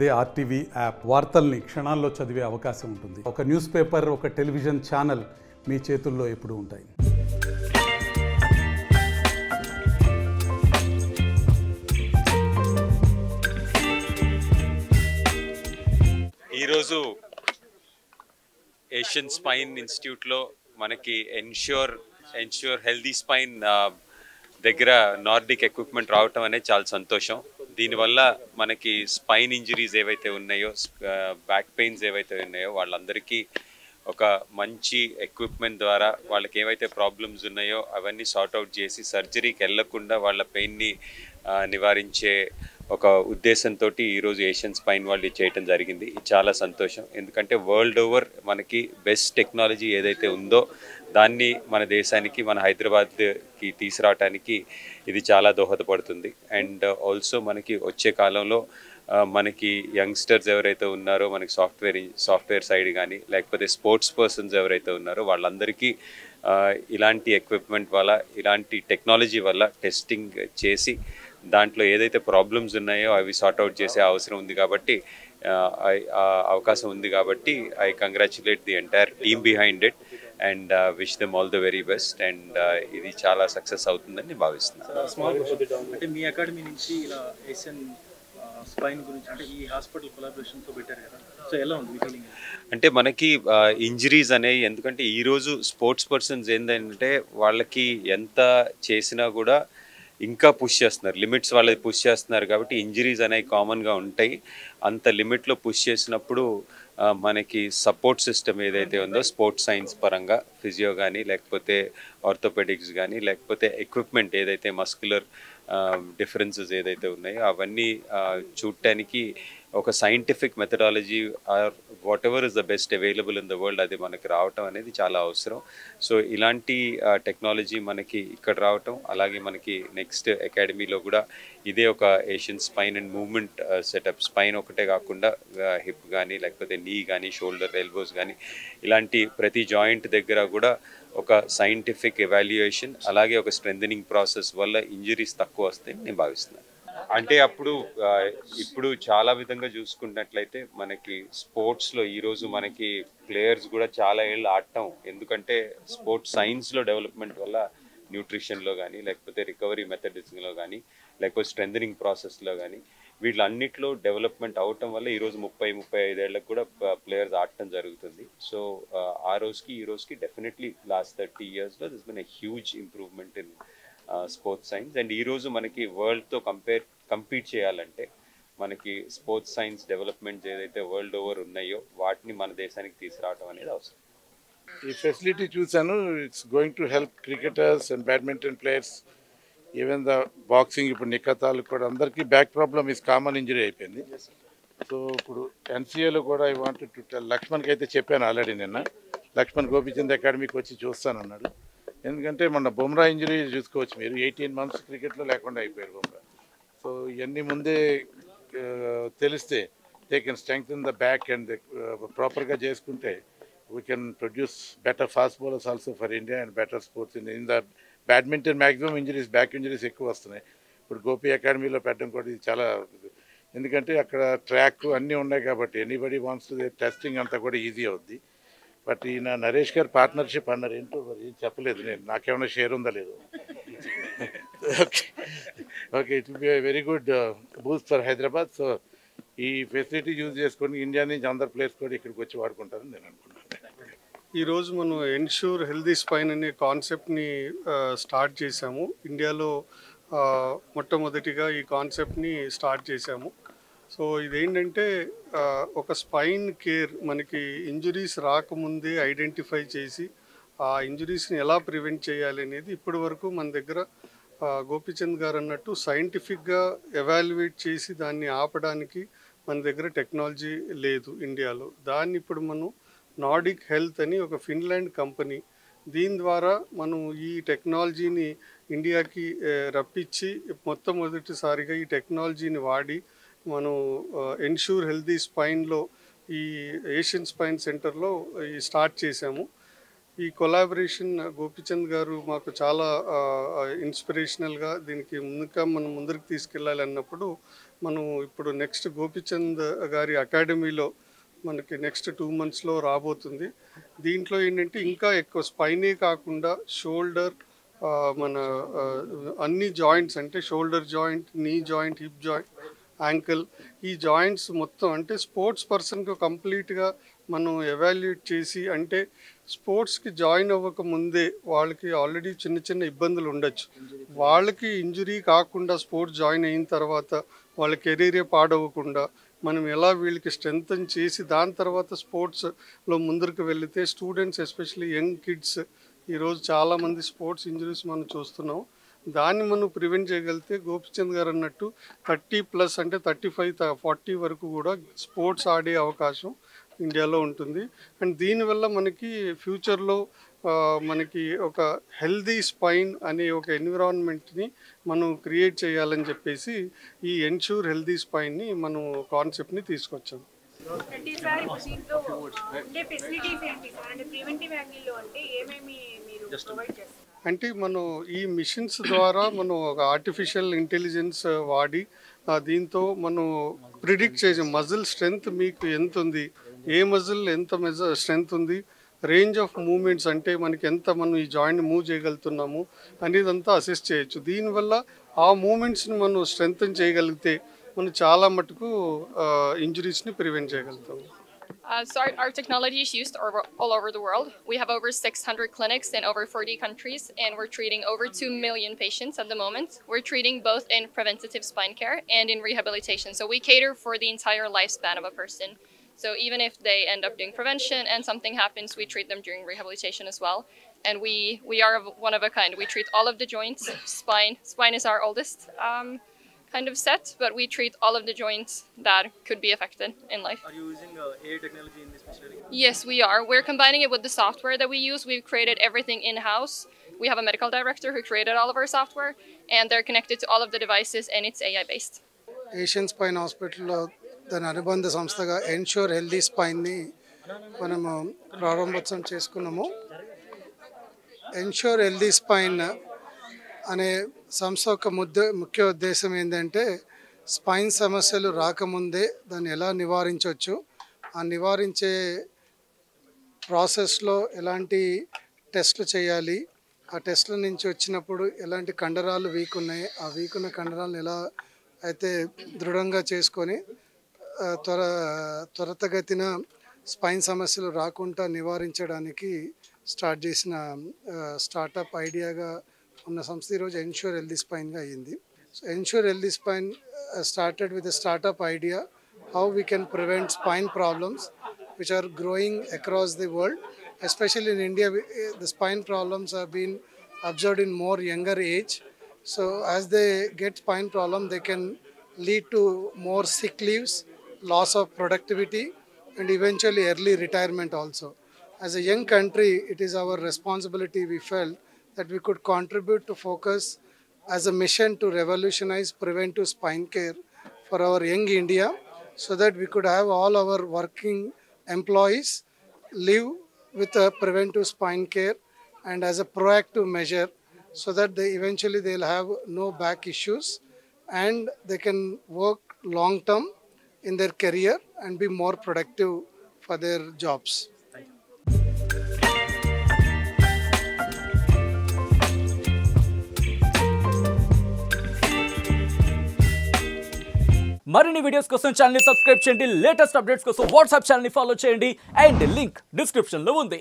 అదే RTV app వార్తల్ని క్షణాల్లో చదివే అవకాశం ఉంటుంది. ఒక న్యూస్ పేపర్, ఒక టెలివిజన్ ఛానల్ మీ చేతుల్లో ఎప్పుడూ ఉంటాయి. ఈరోజు ఏషియన్ స్పైన్ ఇన్స్టిట్యూట్లో మనకి ఎన్ష్యూర్ హెల్దీ స్పైన్ దగ్గర నార్డిక్ ఎక్విప్మెంట్ రావటం అనేది చాలా సంతోషం. దీనివల్ల మనకి స్పైన్ ఇంజరీస్ ఏవైతే ఉన్నాయో, బ్యాక్ పెయిన్స్ ఏవైతే ఉన్నాయో వాళ్ళందరికీ ఒక మంచి ఎక్విప్మెంట్ ద్వారా వాళ్ళకి ఏవైతే ప్రాబ్లమ్స్ ఉన్నాయో అవన్నీ సార్ట్అవుట్ చేసి సర్జరీకి వెళ్లకుండా వాళ్ళ పెయిన్ని నివారించే ఒక ఉద్దేశంతో ఈరోజు ఏషియన్ స్పైన్ వాళ్ళు చేయటం జరిగింది. ఇది చాలా సంతోషం. ఎందుకంటే వరల్డ్ ఓవర్ మనకి బెస్ట్ టెక్నాలజీ ఏదైతే ఉందో దాన్ని మన దేశానికి, మన హైదరాబాద్కి తీసుకురావడానికి ఇది చాలా దోహదపడుతుంది. అండ్ ఆల్సో మనకి వచ్చే కాలంలో మనకి యంగ్స్టర్స్ ఎవరైతే ఉన్నారో, మనకి సాఫ్ట్వేర్ సైడ్ కానీ లేకపోతే స్పోర్ట్స్ పర్సన్స్ ఎవరైతే ఉన్నారో వాళ్ళందరికీ ఇలాంటి ఎక్విప్మెంట్ వల్ల, ఇలాంటి టెక్నాలజీ వల్ల టెస్టింగ్ చేసి దాంట్లో ఏదైతే ప్రాబ్లమ్స్ ఉన్నాయో అవి సార్ట్అవుట్ చేసే అవసరం ఉంది కాబట్టి, అవకాశం ఉంది కాబట్టి I congratulate the entire team behind it and wish them all the very best. And ఇది చాలా సక్సెస్ అవుతుందని భావిస్తున్నాను. అంటే మీ అకాడమీ నుంచి ఇలా ఏషియన్ స్పైన్ గురించి అంటే ఈ హాస్పిటల్ కొలాబరేషన్తో పెట్టారు కదా, సో ఎలా ఉంది మీ ఫీలింగ్? అంటే మనకి ఇంజరీస్ అనేవి, ఎందుకంటే ఈరోజు స్పోర్ట్స్ పర్సన్స్ ఏంటంటే వాళ్ళకి ఎంత చేసినా కూడా ఇంకా పుష్ చేస్తున్నారు, లిమిట్స్ వాళ్ళది పుష్ చేస్తున్నారు కాబట్టి ఇంజరీస్ అనేవి కామన్గా ఉంటాయి. అంత లిమిట్లో పుష్ చేసినప్పుడు మనకి సపోర్ట్ సిస్టమ్ ఏదైతే ఉందో స్పోర్ట్స్ సైన్స్ పరంగా ఫిజియో కానీ లేకపోతే ఆర్థోపెడిక్స్ కానీ లేకపోతే ఎక్విప్మెంట్ ఏదైతే మస్కులర్ డిఫరెన్సెస్ ఏదైతే ఉన్నాయో అవన్నీ చూడటానికి ఒక scientific methodology or whatever is the best available in the world అది మనకి రావటం అనేది చాలా అవసరం. సో ఇలాంటి టెక్నాలజీ మనకి ఇక్కడ రావటం, అలాగే మనకి నెక్స్ట్ అకాడమీలో కూడా ఇదే ఒక Asian spine and movement setup, spine ఒకటే కాకుండా హిప్ కానీ లేకపోతే నీ కానీ షోల్డర్, ఎల్బోస్ కానీ ఇలాంటి ప్రతి జాయింట్ దగ్గర కూడా ఒక సైంటిఫిక్ ఎవాల్యుయేషన్ అలాగే ఒక స్ట్రెంథనింగ్ ప్రాసెస్ వల్ల ఇంజరీస్ తక్కువ వస్తాయని నేను భావిస్తున్నాను. అంటే ఇప్పుడు చాలా విధంగా చూసుకున్నట్లయితే మనకి స్పోర్ట్స్లో ఈరోజు మనకి ప్లేయర్స్ కూడా చాలా ఏళ్ళు ఆడటం, ఎందుకంటే స్పోర్ట్స్ సైన్స్లో డెవలప్మెంట్ వల్ల న్యూట్రిషన్లో కానీ లేకపోతే రికవరీ మెథడిజంలో కానీ లేకపోతే స్ట్రెంథనింగ్ ప్రాసెస్లో కానీ వీళ్ళన్నిటిలో డెవలప్మెంట్ అవటం వల్ల ఈరోజు 35 ఏళ్ళకు కూడా ప్లేయర్స్ ఆడటం జరుగుతుంది. సో ఆ రోజుకి ఈ రోజుకి డెఫినెట్లీ లాస్ట్ 30 yearsలో this been a huge improvement in sports science. And ఈరోజు మనకి వరల్డ్తో కంపీట్ చేయాలంటే మనకి స్పోర్ట్స్ సైన్స్ డెవలప్మెంట్స్ ఏదైతే వరల్డ్ ఓవర్ ఉన్నాయో వాటిని మన దేశానికి తీసుకురావడం అనేది అవసరం. ఈ ఫెసిలిటీ చూసాను, it's going to help cricketers and badminton players, even the boxing. ఇప్పుడు నిఖతాలు కూడా అందరికీ back problem is common injury అయిపోయింది. సో ఇప్పుడు ఎన్సీఏలో కూడా ఐ వాంట్ టు టెల్, లక్ష్మణ్కి అయితే చెప్పాను ఆల్రెడీ నిన్న, లక్ష్మణ్ గోపిచంద్ అకాడమీకి వచ్చి చూస్తానన్నాడు. ఎందుకంటే మన బుమ్రా ఇంజరీ చూసుకోవచ్చు మీరు, 18 months క్రికెట్లో లేకుండా అయిపోయారు బుమ్రా. సో ఇవన్నీ ముందే తెలిస్తే they can strengthen the back and ప్రాపర్గా చేసుకుంటే we can produce better fast bowlers also for India and better sports in the badminton. Maximum injuries back injuries ఎక్కువ వస్తున్నాయి. ఇప్పుడు గోపి అకాడమీలో పెట్టడం కూడా ఇది చాలా, ఎందుకంటే అక్కడ ట్రాక్ అన్నీ ఉన్నాయి కాబట్టి ఎనీబడి వాంట్స్ టు టెస్టింగ్ అంతా కూడా ఈజీ అవుద్ది. బట్ ఈయన నరేష్ గారు పార్ట్నర్షిప్ అన్నారు, ఏంటో మరి ఏం చెప్పలేదు, నేను నాకేమైనా షేర్ ఉందా లేదు. Okay, it will be very good Boost for Hyderabad. So ఈ ఫెసిలిటీ యూజ్ చేసుకొని ఇండియా నుంచి అందరు ప్లేయర్స్ కూడా ఇక్కడికి వచ్చి వాడుకుంటారని నేను అనుకుంటున్నాను. ఈరోజు మనం ఎన్ష్యూర్ హెల్దీ స్పైన్ అనే కాన్సెప్ట్ని స్టార్ట్ చేశాము. ఇండియాలో మొట్టమొదటిగా ఈ కాన్సెప్ట్ని స్టార్ట్ చేశాము. సో ఇదేంటంటే ఒక స్పైన్ కేర్, మనకి ఇంజురీస్ రాకముందే ఐడెంటిఫై చేసి ఆ ఇంజురీస్ని ఎలా ప్రివెంట్ చేయాలి అనేది ఇప్పటి వరకు మన దగ్గర గోపిచంద్ గారు అన్నట్టు సైంటిఫిక్గా ఎవాల్యుయేట్ చేసి దాన్ని ఆపడానికి మన దగ్గర టెక్నాలజీ లేదు ఇండియాలో. దాన్ని ఇప్పుడు మనం నార్డిక్ హెల్త్ అని ఒక ఫిన్లాండ్ కంపెనీ, దీని ద్వారా మనం ఈ టెక్నాలజీని ఇండియాకి రప్పించి మొట్టమొదటిసారిగా ఈ టెక్నాలజీని వాడి మనం ఎన్ష్యూర్ హెల్తీ స్పైన్లో ఈ ఏషియన్ స్పైన్ సెంటర్లో స్టార్ట్ చేశాము. ఈ కొలాబరేషన్ గోపిచంద్ గారు మాకు చాలా ఇన్స్పిరేషనల్గా, దీనికి ముందుగా మనం ముందరికి తీసుకెళ్ళాలి అన్నప్పుడు మనం ఇప్పుడు నెక్స్ట్ గోపిచంద్ గారి అకాడమీలో మనకి నెక్స్ట్ 2 monthsలో రాబోతుంది. దీంట్లో ఏంటంటే ఇంకా ఎక్కువ స్పైనే కాకుండా షోల్డర్, మన అన్ని జాయింట్స్ అంటే shoulder joint, knee joint, hip joint, ankle, ఈ జాయింట్స్ మొత్తం అంటే స్పోర్ట్స్ పర్సన్కి కంప్లీట్గా మనం ఎవాల్యుయేట్ చేసి, అంటే స్పోర్ట్స్కి జాయిన్ అవ్వక ముందే వాళ్ళకి ఆల్రెడీ చిన్న చిన్న ఇబ్బందులు ఉండొచ్చు, వాళ్ళకి ఇంజురీ కాకుండా స్పోర్ట్స్ జాయిన్ అయిన తర్వాత వాళ్ళ కెరీరే పాడవకుండా మనం ఎలా వీళ్ళకి స్ట్రెంగ్తన్ చేసి దాని తర్వాత స్పోర్ట్స్లో ముందరికి వెళితే స్టూడెంట్స్ ఎస్పెషల్లీ యంగ్ కిడ్స్ ఈరోజు చాలామంది స్పోర్ట్స్ ఇంజరీస్ మనం చూస్తున్నాం. దాన్ని మనం ప్రివెంట్ చేయగలిగితే గోపిచంద్ గారు అన్నట్టు 30+ అంటే 35-40 వరకు కూడా స్పోర్ట్స్ ఆడే అవకాశం ఇండియాలో ఉంటుంది. అండ్ దీనివల్ల మనకి ఫ్యూచర్లో మనకి ఒక హెల్దీ స్పైన్ అనే ఒక ఎన్విరాన్మెంట్ని మనం క్రియేట్ చేయాలని చెప్పేసి ఈ ఎన్ష్యూర్ హెల్దీ స్పైన్ని మనం కాన్సెప్ట్ని తీసుకొచ్చాం. అంటే మనం ఈ మిషన్స్ ద్వారా మనం ఒక ఆర్టిఫిషియల్ ఇంటెలిజెన్స్ వాడి దీంతో మనం ప్రిడిక్ట్ చేసాం మజిల్ స్ట్రెంగ్త్ మీకు ఎంత ఉంది, ఏ మజిల్ ఎంత స్ట్రెంగ్త్ ఉంది, రేంజ్ ఆఫ్ మూమెంట్స్ అంటే మనకి ఎంత మనం ఈ జాయింట్ మూవ్ చేయగలుగుతున్నాము అనేదంతా అసెస్ చేయొచ్చు. దీనివల్ల ఆ మూమెంట్స్ని మనం స్ట్రెంగ్తన్ చేయగలిగితే మనం చాలా మటుకు ఇంజరీస్ని ప్రివెంట్ చేయగలుగుతాము. So our technology is used all over the world. We have over 600 clinics in over 40 countries, and we're treating over 2 million patients at the moment. We're treating both in preventative spine care and in rehabilitation. So we cater for the entire lifespan of a person. So even if they end up doing prevention and something happens, we treat them during rehabilitation as well. And we are one of a kind. We treat all of the joints. Spine is our oldest kind of set, but we treat all of the joints that could be affected in life. Are you using AI technology in this machinery? Yes, we are. We're combining it with the software that we use. We've created everything in-house. We have a medical director who created all of our software, and they're connected to all of the devices, and it's AI-based. Asian spine హాస్పిటల్లో దాని అనుబంధ సంస్థగా ensure healthy స్పైన్ని మనము ప్రారంభోత్సవం చేసుకున్నాము. Ensure healthy spine అనే సంస్థ యొక్క ముఖ్య ఉద్దేశం ఏంటంటే స్పైన్ సమస్యలు రాకముందే దాన్ని ఎలా నివారించవచ్చు, ఆ నివారించే ప్రాసెస్లో ఎలాంటి టెస్టులు చేయాలి, ఆ టెస్టుల నుంచి వచ్చినప్పుడు ఎలాంటి కండరాలు వీక్ ఉన్నాయి, ఆ వీక్ ఉన్న కండరాలను ఎలా అయితే దృఢంగా చేసుకొని త్వరితగతిన స్పైన్ సమస్యలు రాకుండా నివారించడానికి స్టార్ట్ చేసిన స్టార్టప్ ఐడియాగా ఉన్న సంస్థ ఈరోజు ఎన్ష్యూర్ హెల్దీ స్పైన్గా అయ్యింది. So ensure healthy spine started with a startup idea how we can prevent spine problems which are growing across the world. Especially in India, the spine problems have been observed in more younger age. So as they get spine problem, they can lead to more sick leaves, loss of productivity, and eventually early retirement also. As a young country, it is our responsibility, we felt, that we could contribute to focus as a mission to revolutionize preventive spine care for our young India, so that we could have all our working employees live with a preventive spine care and as a proactive measure, so that they eventually they'll have no back issues and they can work long term in their career and be more productive for their jobs. మరిన్ని videos కోసం channel ని subscribe చేయండి, latest updates కోసం WhatsApp channel ని follow చేయండి and link description లో ఉంది.